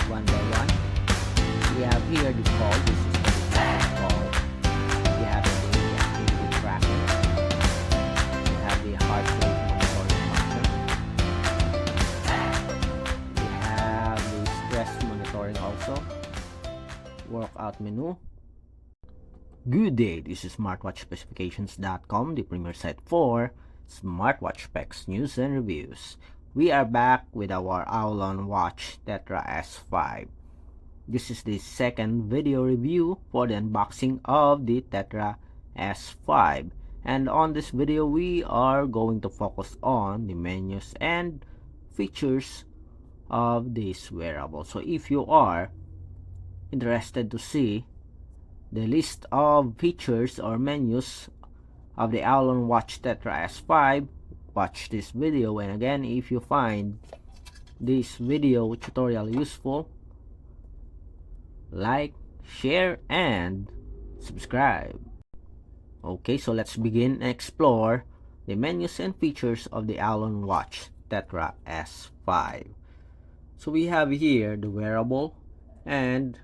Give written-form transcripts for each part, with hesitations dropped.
one by one. We have here the call. This is the call. We have the daily activity tracking. We have the heart rate monitoring function. We have the stress monitoring also. Workout menu. Good day, this is smartwatchspecifications.com, the premier site for smartwatch specs, news, and reviews. We are back with our AOLON watch Tetra S5. This is the second video review for the unboxing of the Tetra S5. And on this video, we are going to focus on the menus and features of this wearable. So if you are interested to see the list of features or menus of the AOLON watch Tetra S5, watch this video. And again, if you find this video tutorial useful, like, share, and subscribe. Okay, so let's begin and explore the menus and features of the AOLON watch Tetra S5. So we have here the wearable, and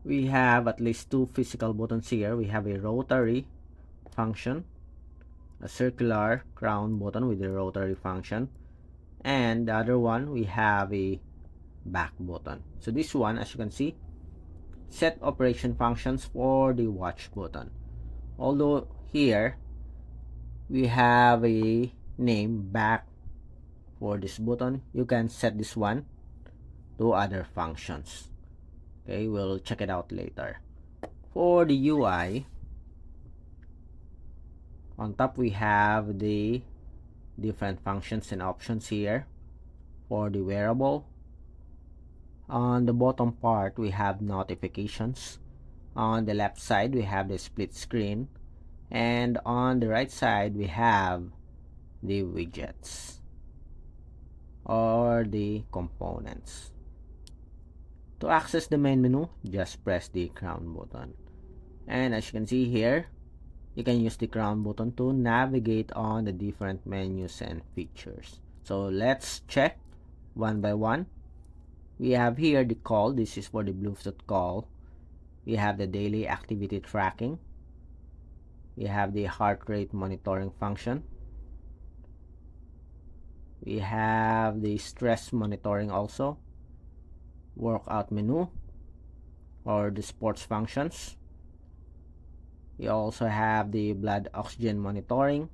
we have at least two physical buttons here. We have a rotary function, a circular crown button with a rotary function, and the other one we have a back button. So this one, as you can see, set operation functions for the watch button. Although here we have a name back for this button, you can set this one to other functions. Okay, we'll check it out later. For the UI, on top we have the different functions and options here for the wearable. On the bottom part, we have notifications. On the left side, we have the split screen. And on the right side, we have the widgets or the components. To access the main menu, just press the crown button. And as you can see here, you can use the crown button to navigate on the different menus and features. So let's check one by one. We have here the call. This is for the Bluetooth call. We have the daily activity tracking. We have the heart rate monitoring function. We have the stress monitoring also. Workout menu or the sports functions. We also have the blood oxygen monitoring,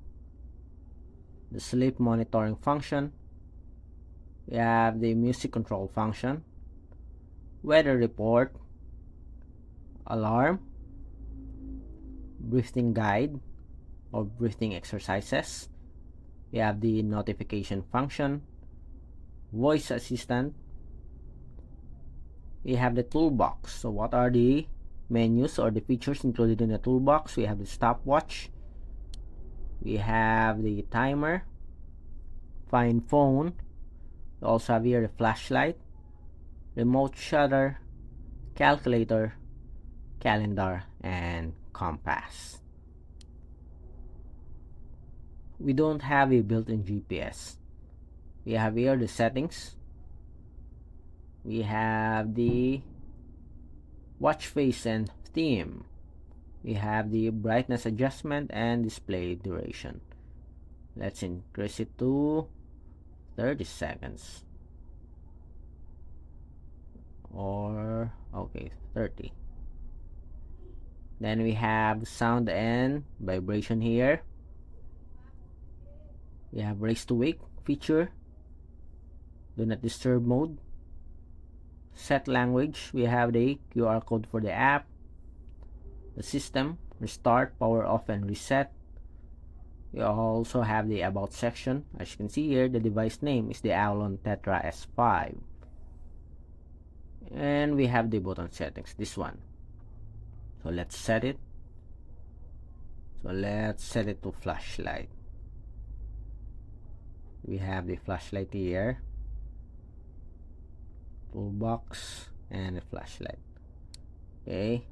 the sleep monitoring function. We have the music control function, weather report, alarm, breathing guide or breathing exercises. We have the notification function, voice assistant. We have the toolbox. So what are the menus or the features included in the toolbox? We have the stopwatch. We have the timer, find phone. We also have here the flashlight, remote shutter, calculator, calendar, and compass. We don't have a built-in GPS. We have here the settings. We have the watch face and theme. We have the brightness adjustment and display duration. Let's increase it to 30 seconds. Or, okay, 30. Then we have sound and vibration here. We have raise to wake feature, do not disturb mode, set language. We have the QR code for the app, the system, restart, power off, and reset. We also have the about section. As you can see here, the device name is the AOLON Tetra S5. And we have the button settings, this one. So let's set it. So let's set it to flashlight. We have the flashlight here, toolbox, and a flashlight. Okay.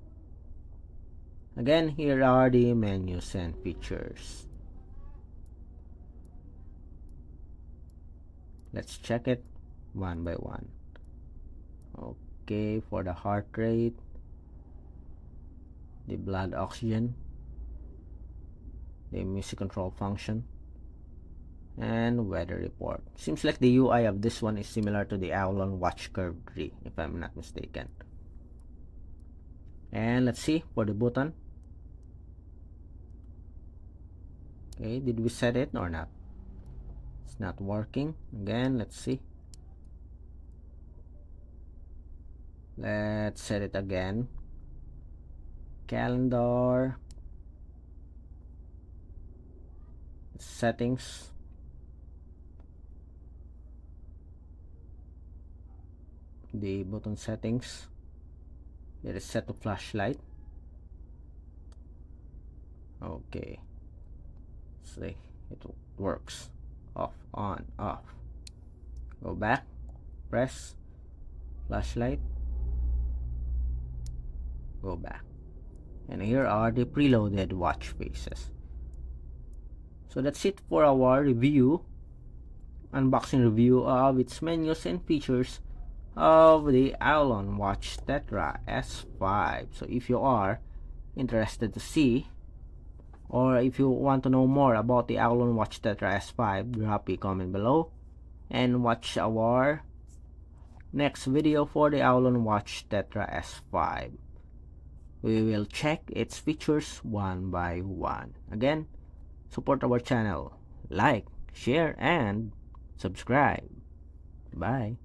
Again, here are the menus and features. Let's check it one by one. Okay, for the heart rate, the blood oxygen, the music control function, and weather report. Seems like the UI of this one is similar to the AOLON Watch Curve 3, if I'm not mistaken. And let's see for the button. Okay, did we set it or not? It's not working. Again, let's see. Let's set it again. Calendar, settings, the button settings. It is set to flashlight. Okay, see, it works. Off, on, off. Go back, press flashlight, go back, and here are the preloaded watch faces. So that's it for our review, unboxing review of its menus and features of the AOLON Watch Tetra S5. So if you are interested to see, or if you want to know more about the AOLON Watch Tetra S5, drop a comment below and watch our next video for the AOLON Watch Tetra S5. We will check its features one by one. Again, support our channel, like, share, and subscribe. Bye.